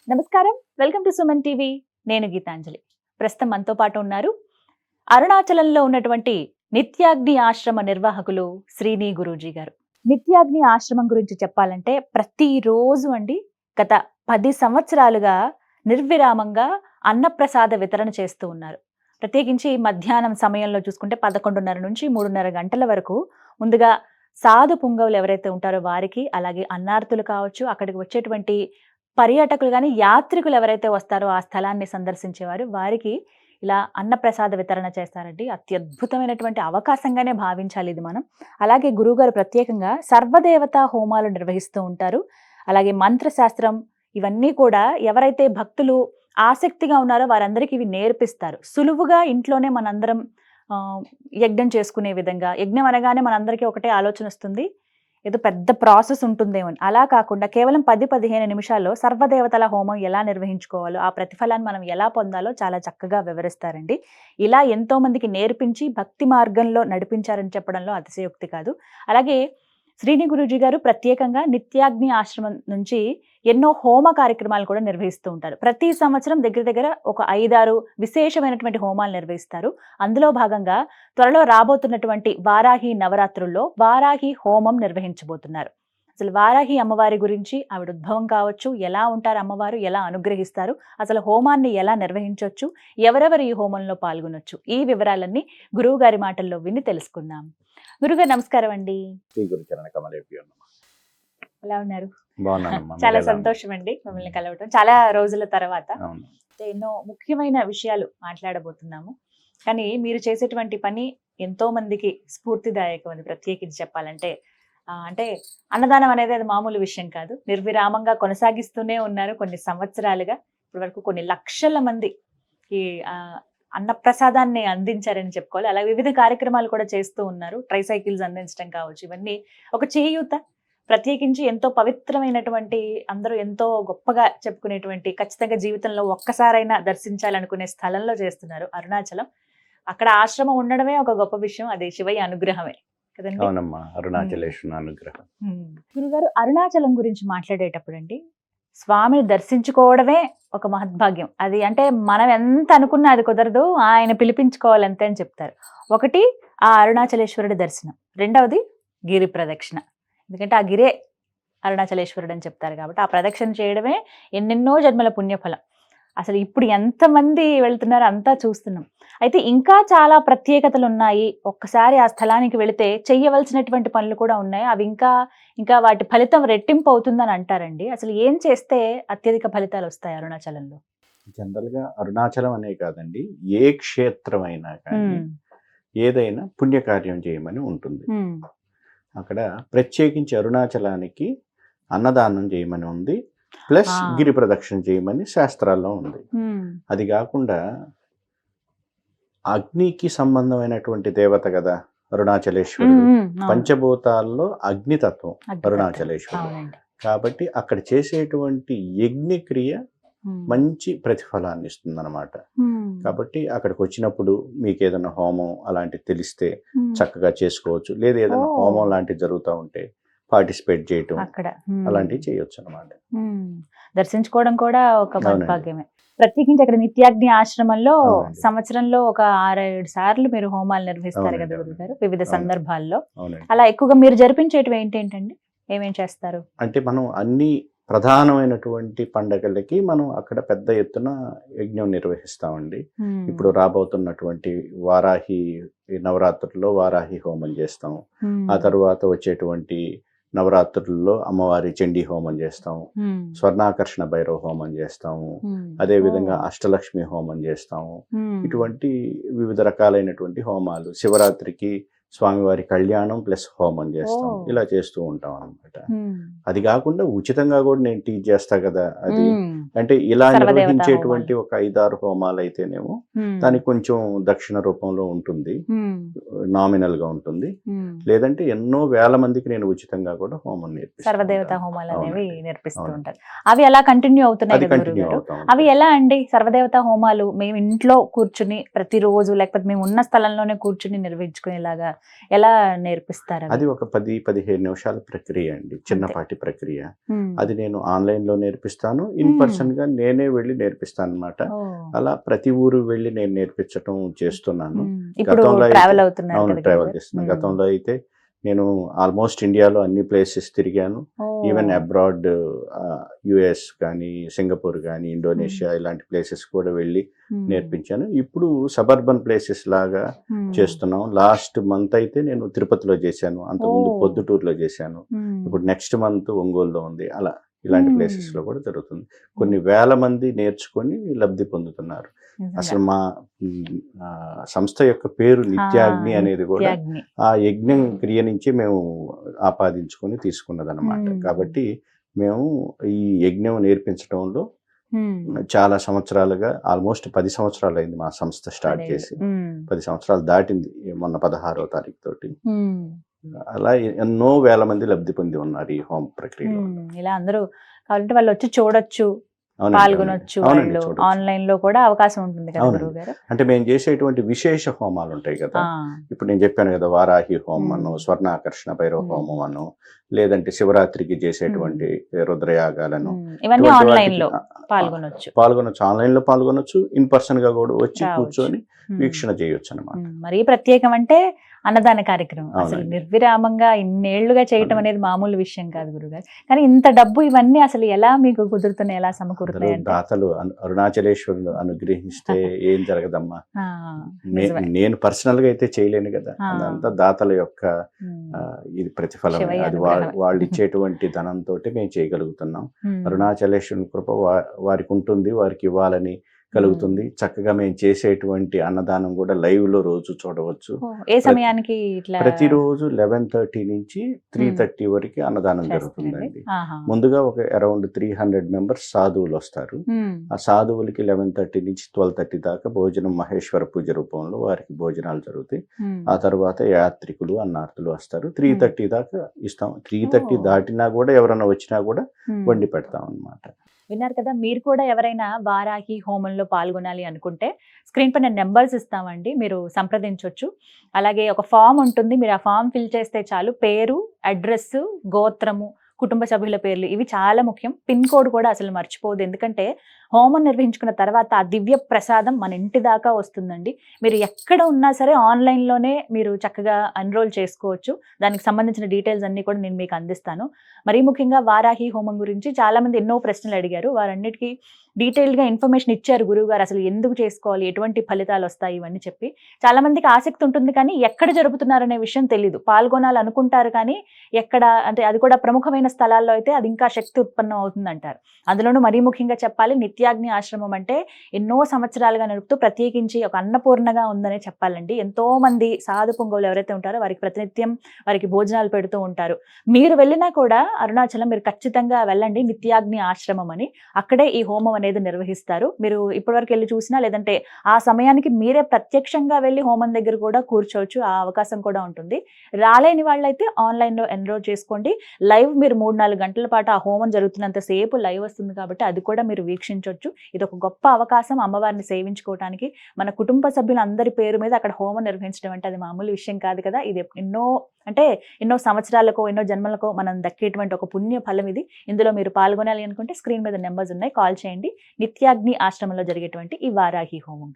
నమస్కారం, welcome to Suman TV. నేను గీతాంజలి. ప్రస్తుతం మనతో పాటు ఉన్నారు అరుణాచలంలో ఉన్నటువంటి నిత్యాగ్ని ఆశ్రమ నిర్వాహకులు శ్రీని గురూజీ గారు. నిత్యాగ్ని ఆశ్రమం గురించి చెప్పాలంటే ప్రతిరోజు అండి గత 10 సంవత్సరాలుగా నిర్విరామంగా అన్నప్రసాద వితరణ చేస్తూ ఉన్నారు. ప్రత్యేకించి మధ్యాహ్నం సమయంలో చూసుకుంటే 11:30 నుంచి 3:30 గంటల వరకు ముందుగా సాధు పుంగవులు ఎవరైతే ఉంటారో వారికి, అలాగే అన్నార్తులు కావచ్చు, అక్కడికి వచ్చేటువంటి పర్యాటకులు కానీ యాత్రికులు ఎవరైతే వస్తారో ఆ స్థలాన్ని సందర్శించేవారు వారికి ఇలా అన్నప్రసాద వితరణ చేస్తారండి. అత్యద్భుతమైనటువంటి అవకాశంగానే భావించాలి ఇది మనం. అలాగే గురువుగారు ప్రత్యేకంగా సర్వదేవతా హోమాలు నిర్వహిస్తూ ఉంటారు. అలాగే మంత్రశాస్త్రం ఇవన్నీ కూడా ఎవరైతే భక్తులు ఆసక్తిగా ఉన్నారో వారందరికీ ఇవి నేర్పిస్తారు. సులువుగా ఇంట్లోనే మనందరం యజ్ఞం చేసుకునే విధంగా. యజ్ఞం అనగానే మనందరికీ ఒకటే ఆలోచన వస్తుంది, ఏదో పెద్ద ప్రాసెస్ ఉంటుందేమో. అలా కాకుండా కేవలం 10-15 నిమిషాల్లో సర్వదేవతల హోమం ఎలా నిర్వహించుకోవాలో, ఆ ప్రతిఫలాన్ని మనం ఎలా పొందాలో చాలా చక్కగా వివరిస్తారండి. ఇలా ఎంతో మందికి నేర్పించి భక్తి మార్గంలో నడిపించారని చెప్పడంలో అతిశయోక్తి కాదు. అలాగే శ్రీని గురూజీ గారు ప్రత్యేకంగా నిత్యాగ్ని ఆశ్రమం నుంచి ఎన్నో హోమ కార్యక్రమాలు కూడా నిర్వహిస్తూ ఉంటారు. ప్రతి సంవత్సరం దగ్గర దగ్గర ఒక 5-6 విశేషమైనటువంటి హోమాలు నిర్వహిస్తారు. అందులో భాగంగా త్వరలో రాబోతున్నటువంటి వారాహి నవరాత్రుల్లో వారాహి హోమం నిర్వహించబోతున్నారు. అసలు వారాహి అమ్మవారి గురించి, ఆవిడ ఉద్భవం కావచ్చు, ఎలా ఉంటారు అమ్మవారు, ఎలా అనుగ్రహిస్తారు, అసలు హోమాన్ని ఎలా నిర్వహించవచ్చు, ఎవరెవరు ఈ హోమంలో పాల్గొనొచ్చు, ఈ వివరాలన్నీ గురువు గారి మాటల్లో విని తెలుసుకుందాం. గురుగారు నమస్కారం అండి. ఎలా ఉన్నారు? చాలా సంతోషం అండి మిమ్మల్ని కలవటం, చాలా రోజుల తర్వాత. ఎన్నో ముఖ్యమైన విషయాలు మాట్లాడబోతున్నాము. కానీ మీరు చేసేటువంటి పని ఎంతో మందికి స్ఫూర్తిదాయకం. ప్రత్యేకించి చెప్పాలంటే అంటే అన్నదానం అనేది అది మామూలు విషయం కాదు. నిర్విరామంగా కొనసాగిస్తూనే ఉన్నారు కొన్ని సంవత్సరాలుగా. ఇప్పటి వరకు కొన్ని లక్షల మంది ఈ అన్నప్రసాదాన్ని అందించారని చెప్పుకోవాలి. అలా వివిధ కార్యక్రమాలు కూడా చేస్తూ ఉన్నారు. ట్రైసైకిల్స్ అందించడం కావచ్చు, ఇవన్నీ ఒక చేయూత. ప్రత్యేకించి ఎంతో పవిత్రమైనటువంటి, అందరూ ఎంతో గొప్పగా చెప్పుకునేటువంటి, ఖచ్చితంగా జీవితంలో ఒక్కసారైనా దర్శించాలనుకునే స్థలంలో చేస్తున్నారు అరుణాచలం. అక్కడ ఆశ్రమం ఉండడమే ఒక గొప్ప విషయం. అది శివయ్య అనుగ్రహమే కదండి. గురుగారు, అరుణాచలం గురించి మాట్లాడేటప్పుడు అండి, స్వామిని దర్శించుకోవడమే ఒక మహద్భాగ్యం. అది అంటే మనం ఎంత అనుకున్నా అది కుదరదు, ఆయన పిలిపించుకోవాలంతే అని చెప్తారు. ఒకటి ఆ అరుణాచలేశ్వరుడి దర్శనం, రెండవది గిరి ప్రదక్షిణ. ఎందుకంటే ఆ గిరే అరుణాచలేశ్వరుడు అని చెప్తారు కాబట్టి ఆ ప్రదక్షిణ చేయడమే ఎన్నెన్నో జన్మల పుణ్యఫలం. అసలు ఇప్పుడు ఎంతమంది వెళ్తున్నారో అంతా చూస్తున్నాం. అయితే ఇంకా చాలా ప్రత్యేకతలు ఉన్నాయి. ఒక్కసారి ఆ స్థలానికి వెళితే చెయ్యవలసినటువంటి పనులు కూడా ఉన్నాయి. అవి ఇంకా వాటి ఫలితం రెట్టింపు అవుతుందని అంటారండి. అసలు ఏం చేస్తే అత్యధిక ఫలితాలు వస్తాయి అరుణాచలంలో? జనరల్ గా అరుణాచలం అనే కాదండి, ఏ క్షేత్రమైనా కానీ ఏదైనా పుణ్యకార్యం చేయమని ఉంటుంది. అక్కడ ప్రత్యేకించి అరుణాచలానికి అన్నదానం చేయమని ఉంది, ప్లస్ గిరి ప్రదక్షిణ చేయమని శాస్త్రాల్లో ఉంది. అది కాకుండా అగ్నికి సంబంధమైనటువంటి దేవత కదా అరుణాచలేశ్వరుడు. పంచభూతాల్లో అగ్నితత్వం అరుణాచలేశ్వరుడు. కాబట్టి అక్కడ చేసేటువంటి యజ్ఞక్రియ మంచి ప్రతిఫలాన్ని ఇస్తుంది అన్నమాట. కాబట్టి అక్కడికి వచ్చినప్పుడు మీకు ఏదైనా హోమం అలాంటివి తెలిస్తే చక్కగా చేసుకోవచ్చు. లేదా ఏదైనా హోమం లాంటివి జరుగుతూ ఉంటే పార్టిసిపేట్ చేయటం అలాంటివి చేయొచ్చు అన్నమాట. దర్శించుకోవడం కూడా ఒక భాగ్యమే. ప్రత్యేకించి అక్కడ నిత్యాగ్ని ఆశ్రమంలో సంవత్సరంలో ఒక 6-7 సార్లు మీరు హోమాలు నిర్వహిస్తారు కదా గురుగారు, వివిధ సందర్భాల్లో. అలా ఎక్కువగా మీరు జరిపించేటివి ఏంటండి, ఏమేం చేస్తారు? అంటే మనం అన్ని ప్రధానమైనటువంటి పండగలకి మనం అక్కడ పెద్ద ఎత్తున యజ్ఞం నిర్వహిస్తామండి. ఇప్పుడు రాబోతున్నటువంటి వారాహి నవరాత్రుల్లో వారాహి హోమం చేస్తాం. ఆ తరువాత వచ్చేటువంటి నవరాత్రుల్లో అమ్మవారి చండీ హోమం చేస్తాము, స్వర్ణాకర్షణ భైరవ హోమం చేస్తాము, అదే విధంగా అష్టలక్ష్మి హోమం చేస్తాము. ఇటువంటి వివిధ రకాలైనటువంటి హోమాలు, శివరాత్రికి స్వామివారి కళ్యాణం ప్లస్ హోమం చేస్తాం, ఇలా చేస్తూ ఉంటాం అన్నమాట. అది కాకుండా ఉచితంగా కూడా నేను టీచ్ చేస్తా కదా. అది అంటే ఇలా నిర్వహించేటువంటి ఒక 5-6 హోమాలు అయితేనేమో దానికి కొంచెం దక్షిణ రూపంలో ఉంటుంది, నామినల్ గా ఉంటుంది. లేదంటే ఎన్నో వేల మందికి నేను ఉచితంగా కూడా హోమం నేర్పిస్తాను. సర్వదేవతా హోమాలు అనేవి నేర్పిస్తూ ఉంటారు. అవి ఎలా కంటిన్యూ అవుతున్నాయి? అవి ఎలా అండి సర్వదేవతా హోమాలు? మేము ఇంట్లో కూర్చుని ప్రతిరోజు, లేకపోతే మేము ఉన్న స్థలంలోనే కూర్చుని నిర్వహించుకునేలాగా ఎలా నేర్పిస్తారు అవి? అది ఒక 10-15 నిమిషాల ప్రక్రియ అండి, చిన్నపాటి ప్రక్రియ. అది నేను ఆన్లైన్లో నేర్పిస్తాను, ఇన్ పర్సన్గా నేనే వెళ్ళి నేర్పిస్తాను అనమాట. అలా ప్రతి ఊరు వెళ్ళి నేను నేర్పించటం చేస్తున్నాను. ఇప్పుడు గతంలో ట్రావెల్ అయితే అవుతున్నారు అవును కదా ట్రావెల్ గురుగారు? చేస్తున్నాను. గతంలో అయితే నేను ఆల్మోస్ట్ ఇండియాలో అన్ని ప్లేసెస్ తిరిగాను. ఈవెన్ అబ్రాడ్, యుఎస్ కానీ, సింగపూర్ కానీ, ఇండోనేషియా ఇలాంటి ప్లేసెస్ కూడా వెళ్ళి నేర్పించాను. ఇప్పుడు సబర్బన్ ప్లేసెస్ లాగా చేస్తున్నాం. లాస్ట్ మంత్ అయితే నేను తిరుపతిలో చేశాను, అంతకుముందు పొద్దుటూరులో చేశాను, ఇప్పుడు నెక్స్ట్ మంత్ ఒంగోలులో ఉంది. అలా ఇలాంటి ప్లేసెస్లో కూడా జరుగుతుంది. కొన్ని వేల మంది నేర్చుకొని లబ్ధి పొందుతున్నారు. అసలు మా సంస్థ యొక్క పేరు నిత్యాగ్ని అనేది కూడా ఆ యజ్ఞం క్రియ నుంచి మేము ఆపాదించుకొని తీసుకున్నదన్నమాట. కాబట్టి మేము ఈ యజ్ఞం నేర్పించడంలో చాలా సంవత్సరాలుగా, ఆల్మోస్ట్ 10 సంవత్సరాలు అయింది మా సంస్థ స్టార్ట్ చేసి. 10 సంవత్సరాలు దాటింది మొన్న 16వ తారీఖు తోటి. అలా ఎన్నో వేల మంది లబ్ధి పొంది ఉన్నారు ఈ హోమ్ ప్రక్రియలో. ఇలా అందరూ కావాలంటే వాళ్ళు వచ్చి చూడొచ్చు, పాల్గొనొచ్చు, వాళ్ళు ఆన్లైన్ లో కూడా అవకాశం ఉంటుంది కదా గురువు గారు. అంటే మేము చేసేటువంటి విశేష హోమాలు ఉంటాయి కదా, ఇప్పుడు నేను చెప్పాను కదా, వారాహి హోమం అను, స్వర్ణాకర్షణ భైరవ హోమం అను, లేదంటే శివరాత్రికి చేసేటువంటి రుద్రయాగాలను, ఇవన్నీ ఆన్లైన్ లో పాల్గొనొచ్చు. ఆన్లైన్ లో పాల్గొనొచ్చు, ఇన్ పర్సన్ గా కూడా వచ్చి కూర్చొని వీక్షణ చేయొచ్చు అన్నమాట. మరీ ప్రత్యేకం అంటే అన్నదాన కార్యక్రమం అసలు నిర్విరామంగా ఇన్నేళ్లుగా చేయటం అనేది మామూలు విషయం కాదు గురుగారు. కానీ ఇంత డబ్బు ఇవన్నీ అసలు ఎలా మీకు కుదురుతున్నాయి, ఎలా సమకూరుతున్నాయి? దాతలు అరుణాచలేశ్వరులు అనుగ్రహిస్తే ఏం జరగదమ్మా. నేను పర్సనల్ గా అయితే చేయలేను కదా, అదంతా దాతల యొక్క ఇది ప్రతిఫలం. అది వాళ్ళు ఇచ్చేటువంటి ధనంతో మేము చేయగలుగుతున్నాం. అరుణాచలేశ్వరుని కృప వారికి ఉంటుంది, వారికి ఇవ్వాలని కలుగుతుంది. చక్కగా మేము చేసేటువంటి అన్నదానం కూడా లైవ్ లో రోజు చూడవచ్చు. ఏ సమయానికి? ప్రతిరోజు 11:30 నుంచి 3:30 వరకు అన్నదానం జరుగుతుందండి. ముందుగా ఒక అరౌండ్ 300 మెంబర్స్ సాధువులు వస్తారు. ఆ సాధువులకి 11:30 నుంచి 12:30 దాకా భోజనం మహేశ్వర పూజ రూపంలో వారికి భోజనాలు జరుగుతాయి. ఆ తర్వాత యాత్రికులు, అన్నార్థులు వస్తారు. 3:30 దాకా ఇస్తాం. 3:30 దాటినా కూడా ఎవరైనా వచ్చినా కూడా వండి పెడతాం అన్నమాట. విన్నారు కదా, మీరు కూడా ఎవరైనా వారాహి హోమంలో పాల్గొనాలి అనుకుంటే స్క్రీన్ పైన నెంబర్స్ ఇస్తామండి, మీరు సంప్రదించవచ్చు. అలాగే ఒక ఫామ్ ఉంటుంది, మీరు ఆ ఫామ్ ఫిల్ చేస్తే చాలు. పేరు, అడ్రస్, గోత్రము, కుటుంబ సభ్యుల పేర్లు ఇవి చాలా ముఖ్యం. పిన్ కోడ్ కూడా అసలు మర్చిపోవద్దు, ఎందుకంటే హోమం నిర్వహించుకున్న తర్వాత ఆ దివ్య ప్రసాదం మన ఇంటి దాకా వస్తుందండి. మీరు ఎక్కడ ఉన్నా సరే ఆన్లైన్లోనే మీరు చక్కగా ఎన్రోల్ చేసుకోవచ్చు. దానికి సంబంధించిన డీటెయిల్స్ అన్నీ కూడా నేను మీకు అందిస్తాను. మరీ ముఖ్యంగా వారాహి హోమం గురించి చాలామంది ఎన్నో ప్రశ్నలు అడిగారు, వారన్నిటికీ డీటెయిల్డ్గా ఇన్ఫర్మేషన్ ఇచ్చారు గురువు గారు. అసలు ఎందుకు చేసుకోవాలి, ఎటువంటి ఫలితాలు వస్తాయి, ఇవన్నీ చెప్పి. చాలామందికి ఆసక్తి ఉంటుంది కానీ ఎక్కడ జరుపుతున్నారనే విషయం తెలీదు. పాల్గొనాలనుకుంటారు కానీ ఎక్కడ అంటే, అది కూడా ప్రముఖమైన స్థలాల్లో అయితే అది ఇంకా శక్తి ఉత్పన్నం అవుతుందంటారు. అందులోనూ మరీ ముఖ్యంగా చెప్పాలి, నిత్యాగ్ని ఆశ్రమం అంటే ఎన్నో సంవత్సరాలుగా నడుపుతూ ప్రత్యేకించి ఒక అన్నపూర్ణగా ఉందనే చెప్పాలండి. ఎంతో మంది సాధు పొంగవులు ఎవరైతే ఉంటారో వారికి ప్రతినిత్యం వారికి భోజనాలు పెడుతూ ఉంటారు. మీరు వెళ్ళినా కూడా అరుణాచలం మీరు ఖచ్చితంగా వెళ్ళండి, నిత్యాగ్ని ఆశ్రమం అని. అక్కడే ఈ హోమం అనేది నిర్వహిస్తారు. మీరు ఇప్పటివరకు వెళ్ళి చూసినా, లేదంటే ఆ సమయానికి మీరే ప్రత్యక్షంగా వెళ్ళి హోమం దగ్గర కూడా కూర్చోవచ్చు, ఆ అవకాశం కూడా ఉంటుంది. రాలేని వాళ్ళైతే ఆన్లైన్లో ఎన్రోల్ చేసుకోండి. లైవ్ మీరు 3-4 గంటల పాటు ఆ హోమం జరుగుతున్నంత సేపు లైవ్ వస్తుంది కాబట్టి అది కూడా మీరు వీక్షించవచ్చు. ఇది ఒక గొప్ప అవకాశం అమ్మవారిని సేవించుకోవడానికి. మన కుటుంబ సభ్యులందరి పేరు మీద అక్కడ హోమం నిర్వహించడం అంటే అది మామూలు విషయం కాదు కదా. ఇది ఎన్నో సంవత్సరాలకో ఎన్నో జన్మలకో మనం దక్కేటువంటి ఒక పుణ్య ఫలం ఇది. ఇందులో మీరు పాల్గొనాలి అనుకుంటే స్క్రీన్ మీద నెంబర్స్ ఉన్నాయి, కాల్ చేయండి. నిత్యాగ్ని ఆశ్రమంలో జరిగేటువంటి ఈ వారాహి హోమం.